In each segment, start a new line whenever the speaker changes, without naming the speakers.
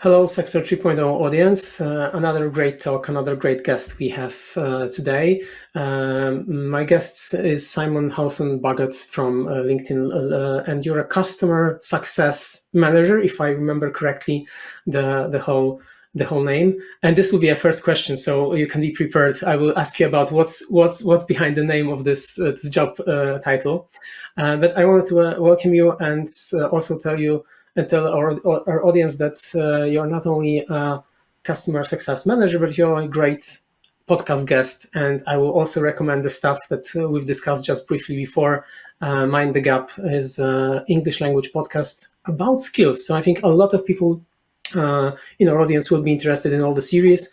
Hello, Sector 3.0 audience. Another great talk, another great guest we have today. My guest is Simon Hausen-Bagot from LinkedIn, and you're a customer success manager, if I remember correctly, the whole name. And this will be a first question, so you can be prepared. I will ask you about what's behind the name of this job title. But I wanted to welcome you and also tell you and tell our audience that you're not only a customer success manager, but you're a great podcast guest. And I will also recommend the stuff that we've discussed just briefly before. Mind the Gap is English language podcast about skills. So I think a lot of people in our audience will be interested in all the series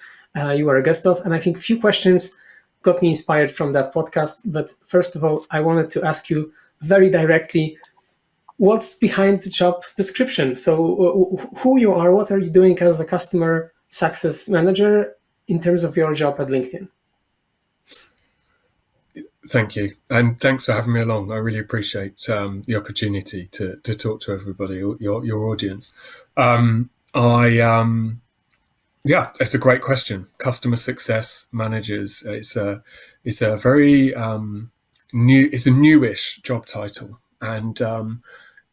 you are a guest of. And I think a few questions got me inspired from that podcast. But first of all, I wanted to ask you very directly, what's behind the job description? So who you are, what are you doing as a customer success manager in terms of your job at LinkedIn?
Thank you. And thanks for having me along. I really appreciate the opportunity to talk to everybody, your audience. It's a great question. Customer success managers. It's a very it's a newish job title. And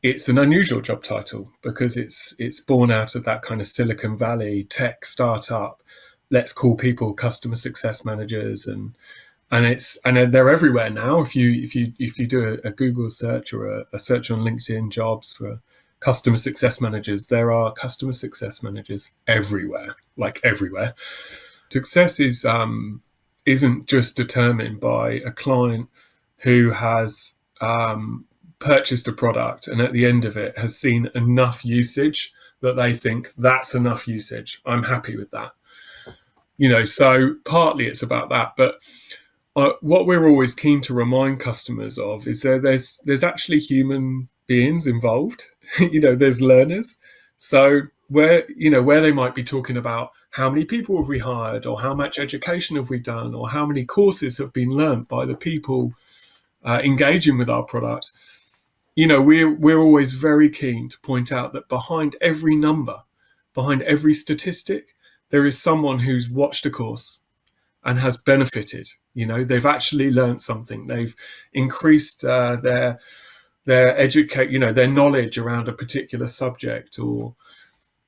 it's an unusual job title because it's born out of that kind of Silicon Valley tech startup. Let's call people customer success managers, and they're everywhere now. If you do a Google search or a search on LinkedIn jobs for customer success managers, there are customer success managers everywhere, like everywhere. Success isn't just determined by a client who has purchased a product and at the end of it has seen enough usage that they think that's enough usage. I'm happy with that. So partly it's about that. But what we're always keen to remind customers of is there's actually human beings involved. There's learners. So where they might be talking about how many people have we hired, or how much education have we done, or how many courses have been learned by the people engaging with our product. We're always very keen to point out that behind every number, behind every statistic, there is someone who's watched a course and has benefited. They've actually learned something. They've increased their their knowledge around a particular subject, or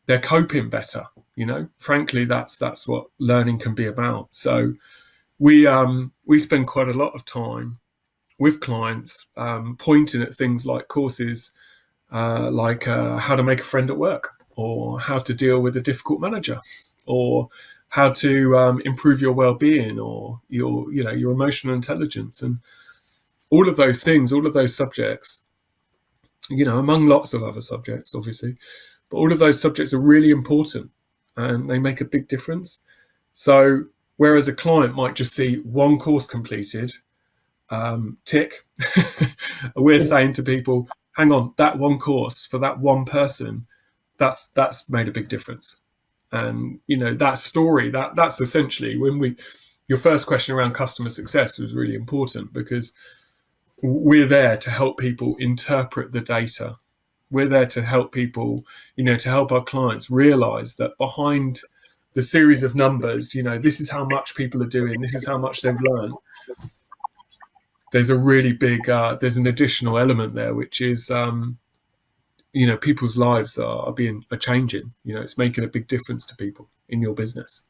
they're coping better. Frankly, that's what learning can be about. So we spend quite a lot of time with clients, pointing at things like courses, like how to make a friend at work, or how to deal with a difficult manager, or how to improve your well-being, or your emotional intelligence, and all of those things, all of those subjects, among lots of other subjects, obviously, but all of those subjects are really important and they make a big difference. So whereas a client might just see one course completed, tick, we're saying to people, hang on, that one course for that one person, that's made a big difference. And that story, that's essentially your first question around customer success was really important, because we're there to help people interpret the data. We're there to help people, to help our clients realize that behind the series of numbers, this is how much people are doing, this is how much they've learned. There's a really big, there's an additional element there, which is, people's lives are changing. It's making a big difference to people in your business.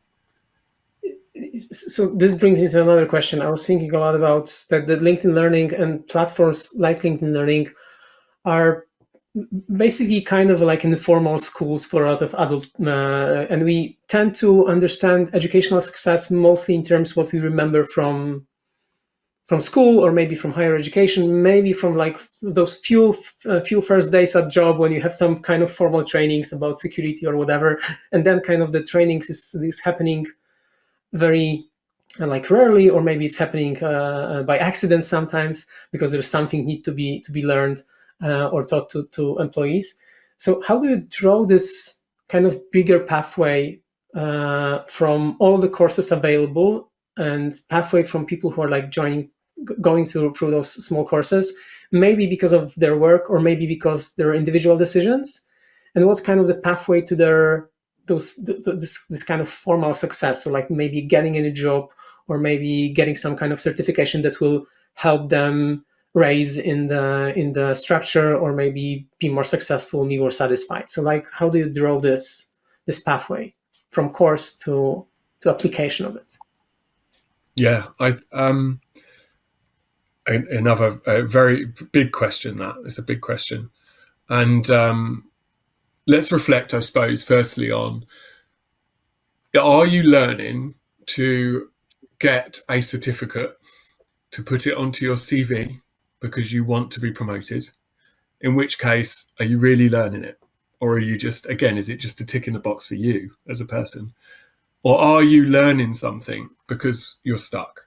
So this brings me to another question. I was thinking a lot about that LinkedIn Learning and platforms like LinkedIn Learning are basically kind of like informal schools for a lot of adult, and we tend to understand educational success mostly in terms of what we remember from school, or maybe from higher education, maybe from like those few first days at job when you have some kind of formal trainings about security or whatever, and then kind of the trainings is happening very rarely, or maybe it's happening by accident sometimes because there's something need to be learned or taught to employees. So how do you draw this kind of bigger pathway from all the courses available, and pathway from people who are going through those small courses, maybe because of their work or maybe because their individual decisions, and what's kind of the pathway to their this kind of formal success, so like maybe getting a job or maybe getting some kind of certification that will help them raise in the structure, or maybe be more successful, be more satisfied. So like, how do you draw this pathway from course to application of it?
Yeah, another very big question. That is a big question, and let's reflect, I suppose, firstly on: are you learning to get a certificate to put it onto your CV because you want to be promoted? In which case, are you really learning it? Or are you just, again, is it just a tick in the box for you as a person? Or are you learning something because you're stuck?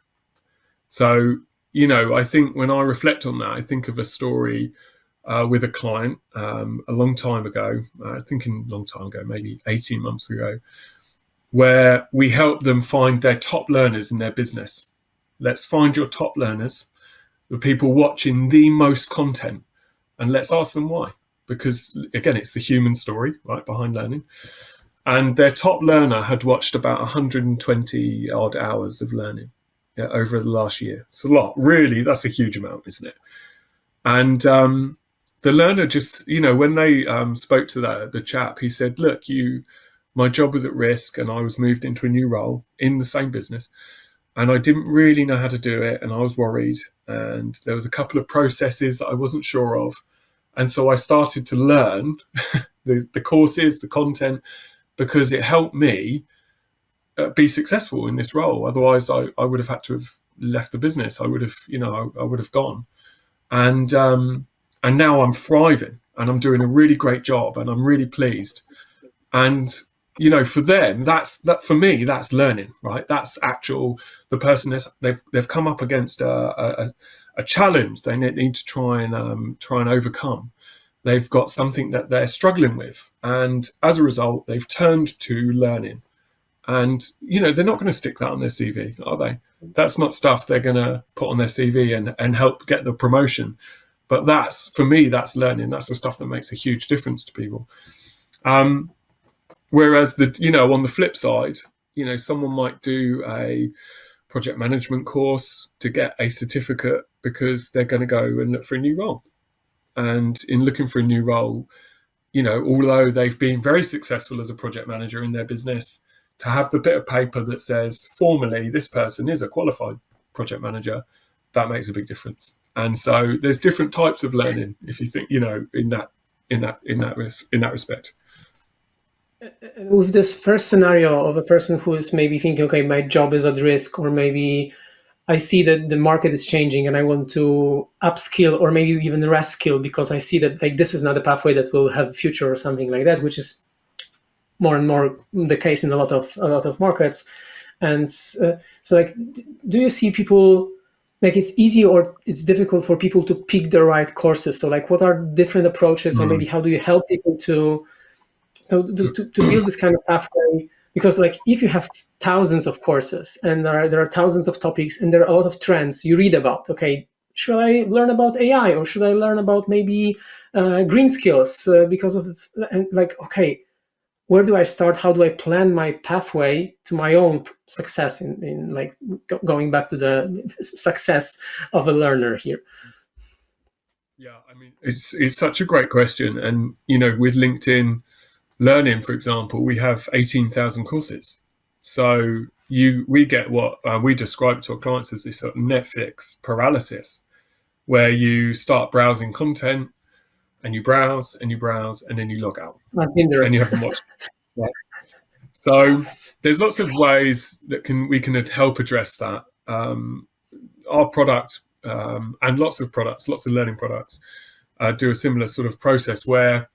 So, I think when I reflect on that, I think of a story with a client a long time ago, maybe 18 months ago, where we helped them find their top learners in their business. Let's find your top learners, the people watching the most content, and let's ask them why. Because, again, it's the human story, right, behind learning. And their top learner had watched about 120 odd hours of learning over the last year. It's a lot. Really, that's a huge amount, isn't it? And the learner just, when they spoke to the chap, he said, look, my job was at risk and I was moved into a new role in the same business. And I didn't really know how to do it, and I was worried. And there was a couple of processes that I wasn't sure of. And so I started to learn the courses, the content, because it helped me be successful in this role. Otherwise, I would have had to have left the business. I would have, I would have gone. And now I'm thriving, and I'm doing a really great job, and I'm really pleased. And for them, for me, that's learning, right? That's the person they've come up against a challenge they need to try and overcome. They've got something that they're struggling with, and as a result, they've turned to learning. And they're not going to stick that on their CV, are they? That's not stuff they're going to put on their CV and help get the promotion. But for me, that's learning. That's the stuff that makes a huge difference to people. Whereas on the flip side, someone might do a project management course to get a certificate because they're going to go and look for a new role. And in looking for a new role, although they've been very successful as a project manager in their business, to have the bit of paper that says formally this person is a qualified project manager, that makes a big difference. And so there's different types of learning, if you think, in that respect.
With this first scenario of a person who is maybe thinking, okay, my job is at risk, or maybe I see that the market is changing and I want to upskill or maybe even reskill because I see that like this is not a pathway that will have a future or something like that, which is more and more the case in a lot of markets. And so like, do you see people like it's easy or it's difficult for people to pick the right courses? So like, what are different approaches, or maybe how do you help people to build this kind of pathway? Because like if you have thousands of courses and there are thousands of topics and there are a lot of trends you read about, okay, should I learn about AI or should I learn about maybe green skills because of like, okay, where do I start? How do I plan my pathway to my own success in like going back to the success of a learner here?
Yeah, I mean, it's such a great question. And, with LinkedIn Learning, for example, we have 18,000 courses. So we get what we describe to our clients as this sort of Netflix paralysis, where you start browsing content and you browse and you browse and then you log out.
I've been there.
And you haven't watched. Right. So there's lots of ways that we can help address that. Our product and lots of learning products do a similar sort of process where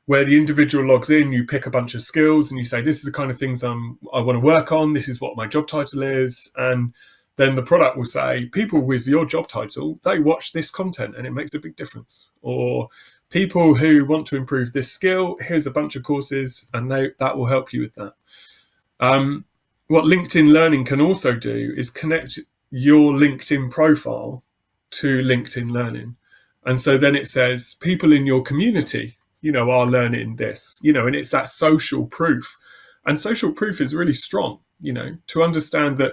the individual logs in, you pick a bunch of skills and you say, this is the kind of things I want to work on. This is what my job title is. And then the product will say, people with your job title, they watch this content and it makes a big difference. Or people who want to improve this skill, here's a bunch of courses and that will help you with that. What LinkedIn Learning can also do is connect your LinkedIn profile to LinkedIn Learning. And so then it says people in your community, are learning this, and it's that social proof And social proof is really strong, to understand that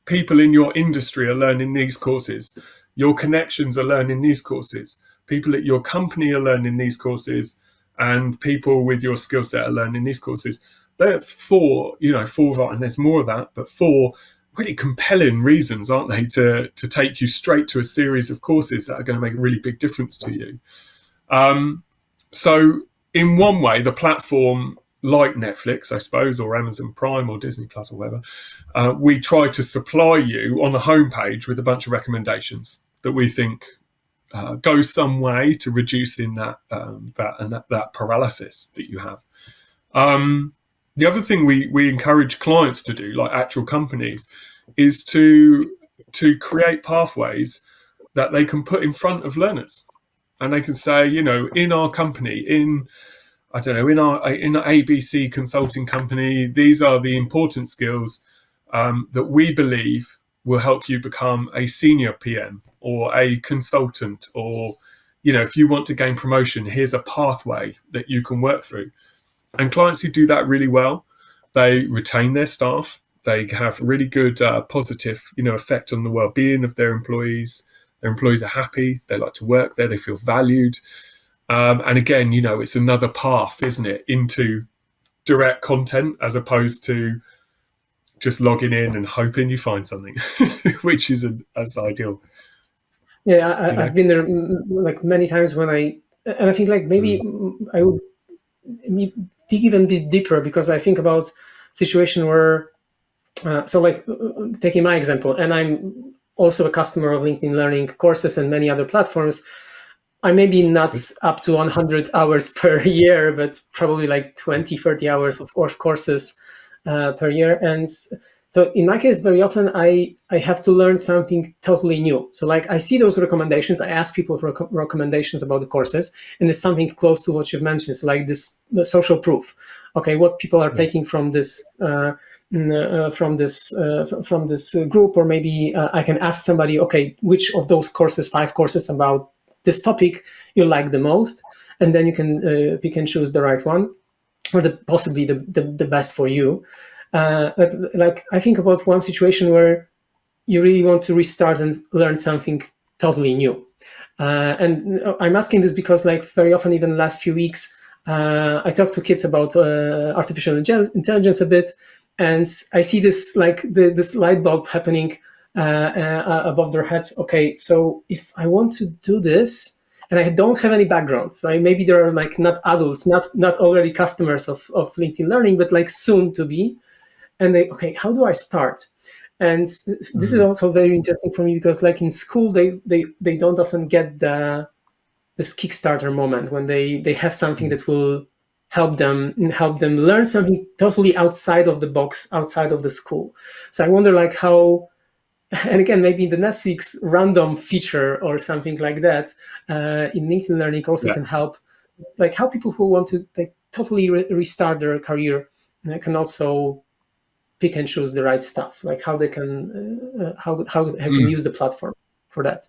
people in your industry are learning these courses, your connections are learning these courses, people at your company are learning these courses, and people with your skill set are learning these courses. That's four, and there's more of that, but four really compelling reasons, aren't they, to take you straight to a series of courses that are going to make a really big difference to you. So in one way, the platform, like Netflix, I suppose, or Amazon Prime or Disney Plus or whatever, we try to supply you on the homepage with a bunch of recommendations that we think go some way to reducing that paralysis that you have. The other thing we encourage clients to do, like actual companies, is to create pathways that they can put in front of learners, and they can say, in our company, in our ABC consulting company, these are the important skills that we believe will help you become a senior PM or a consultant, or if you want to gain promotion, here's a pathway that you can work through. And clients who do that really well, they retain their staff. They have really good positive, effect on the well-being of their employees. Their employees are happy. They like to work there. They feel valued. And again, it's another path, isn't it, into direct content as opposed to just logging in and hoping you find something, which isn't as ideal.
Yeah, I've been there like many times and I think like maybe I would dig even a bit deeper, because I think about situation where, taking my example, and I'm also a customer of LinkedIn Learning courses and many other platforms. I may be not up to 100 hours per year, but probably like 20, 30 hours of courses per year. And so in my case, very often I have to learn something totally new. So like I see those recommendations, I ask people for recommendations about the courses, and it's something close to what you've mentioned. So like the social proof. Okay, what people are taking from this group, or maybe I can ask somebody, okay, which of those courses, 5 courses about this topic you like the most, and then you can pick and choose the right one, or possibly the best for you. But like I think about one situation where you really want to restart and learn something totally new. And I'm asking this because like very often, even the last few weeks, I talk to kids about artificial intelligence a bit, and I see this like this light bulb happening above their heads. Okay, so if I want to do this, and I don't have any background, so maybe there are like not adults, not already customers of LinkedIn Learning, but like soon to be, and how do I start? And this is also very interesting for me, because like in school, they don't often get this Kickstarter moment when they have something that will help them learn something totally outside of the box, outside of the school. So I wonder like how, and again, maybe the Netflix random feature or something like that in LinkedIn Learning also can help, like how people who want to like totally restart their career can also pick and choose the right stuff, like how they can use the platform for that.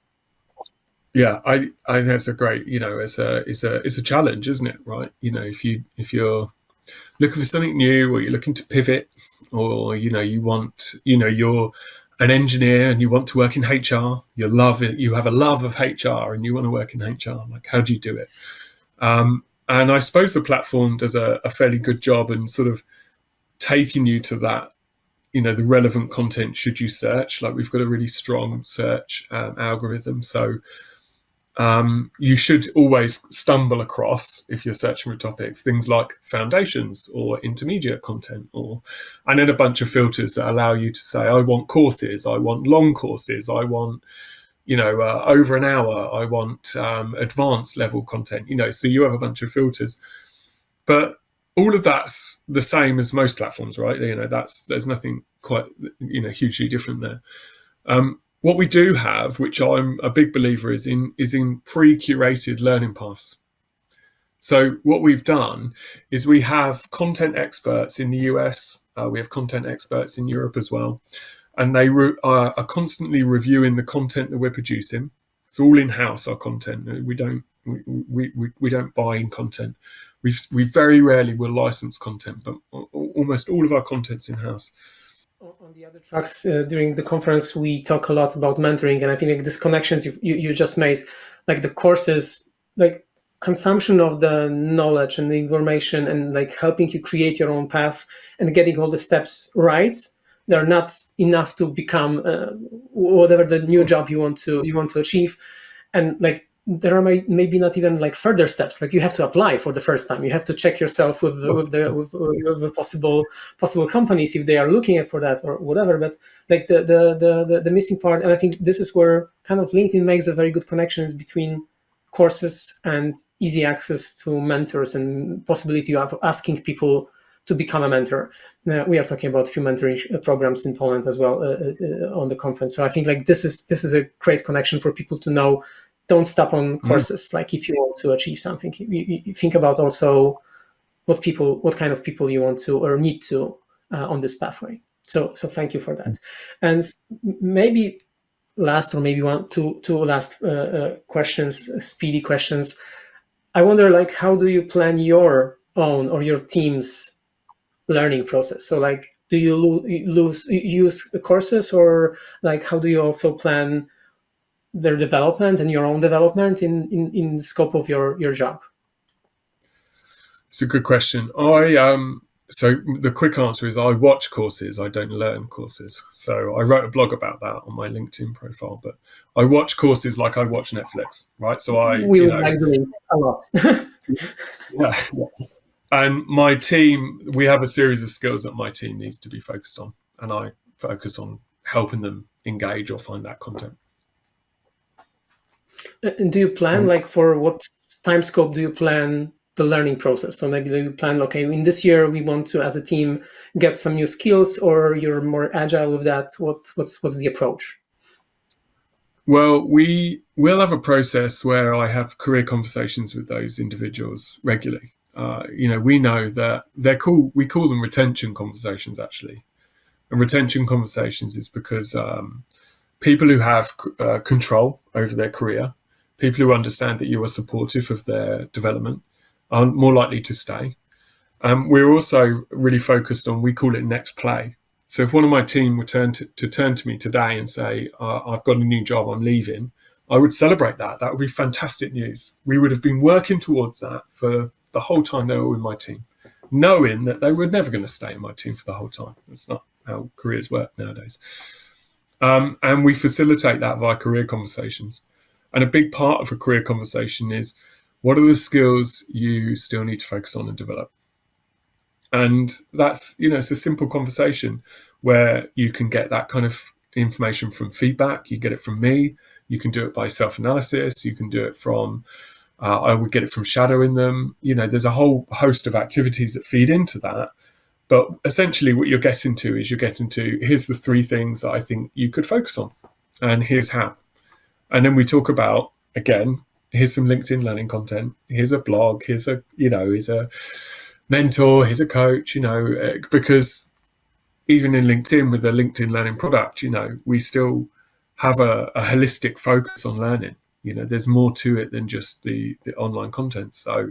Yeah, I that's a great, it's a challenge, isn't it? Right? If you're looking for something new, or you're looking to pivot, or you want, you're an engineer and you want to work in HR, you have a love of HR and you want to work in HR, like how do you do it? And I suppose the platform does a fairly good job in sort of taking you to that, the relevant content should you search. Like we've got a really strong search algorithm, so you should always stumble across, if you're searching for topics, things like foundations or intermediate content, and then a bunch of filters that allow you to say, I want courses, I want long courses, I want over an hour, I want advanced level content, so you have a bunch of filters. But all of that's the same as most platforms, right? There's nothing quite hugely different there. What we do have, which I'm a big believer is in pre-curated learning paths. So what we've done is we have content experts in the US, we have content experts in Europe as well, and they are constantly reviewing the content that we're producing. It's all in-house, our content. We don't buy in content. We very rarely will license content, but almost all of our content's in-house.
On the other tracks during the conference, we talk a lot about mentoring, and I think like these connections you just made, like the courses, like consumption of the knowledge and the information, and like helping you create your own path and getting all the steps right. They're not enough to become whatever the new job you want to achieve, and like there are maybe not even like further steps. Like you have to apply for the first time. You have to check yourself with the possible companies if they are looking for that or whatever. But like the missing part, and I think this is where kind of LinkedIn makes a very good connections between courses and easy access to mentors and possibility of asking people to become a mentor. We are talking about a few mentoring programs in Poland as well on the conference. So I think like this is a great connection for people to know. Don't stop on courses. Like if you want to achieve something, you think about also what kind of people you want to or need to on this pathway. So thank you for that. And maybe last, or maybe two last questions, speedy questions. I wonder, like, how do you plan your own or your team's learning process? So like, do you use courses, or like how do you also plan their development and your own development in the scope of your job?
It's a good question. So the quick answer is I watch courses, I don't learn courses. So I wrote a blog about that on my LinkedIn profile, but I watch courses like I watch Netflix, right? So
we like doing a lot.
Yeah. And my team, we have a series of skills that my team needs to be focused on, and I focus on helping them engage or find that content.
And do you plan, like, for what time scope do you plan the learning process? So maybe you plan, okay, in this year we want to, as a team, get some new skills, or you're more agile with that? What's the approach?
Well, we will have a process where I have career conversations with those individuals regularly. We know that we call them retention conversations, actually. And retention conversations is because people who have control over their career, people who understand that you are supportive of their development, are more likely to stay. We're also really focused on, we call it next play. So if one of my team were turn to me today and say, I've got a new job, I'm leaving, I would celebrate that. That would be fantastic news. We would have been working towards that for the whole time they were with my team, knowing that they were never going to stay in my team for the whole time. That's not how careers work nowadays. And we facilitate that via career conversations. And a big part of a career conversation is, what are the skills you still need to focus on and develop? And that's, it's a simple conversation where you can get that kind of information from feedback. You get it from me. You can do it by self-analysis. You can do it from, I would get it from shadowing them. There's a whole host of activities that feed into that. But essentially what you're getting to is here's the 3 things that I think you could focus on, and here's how. And then we talk about, again, here's some LinkedIn learning content. Here's a blog. Here's a mentor. Here's a coach, because even in LinkedIn, with the LinkedIn learning product, we still have a holistic focus on learning. There's more to it than just the online content. So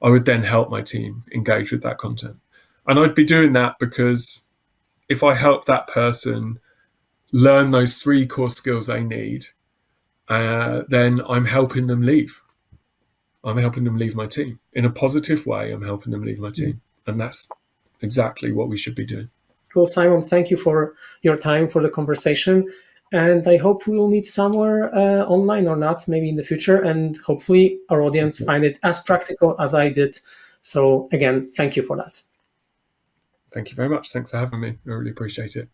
I would then help my team engage with that content. And I'd be doing that because if I help that person learn those 3 core skills they need, then I'm helping them leave. I'm helping them leave my team. In a positive way, I'm helping them leave my team. And that's exactly what we should be doing.
Cool, Simon. Thank you for your time, for the conversation. And I hope we will meet somewhere online or not, maybe in the future. And hopefully our audience find it as practical as I did. So again, thank you for that.
Thank you very much. Thanks for having me. I really appreciate it.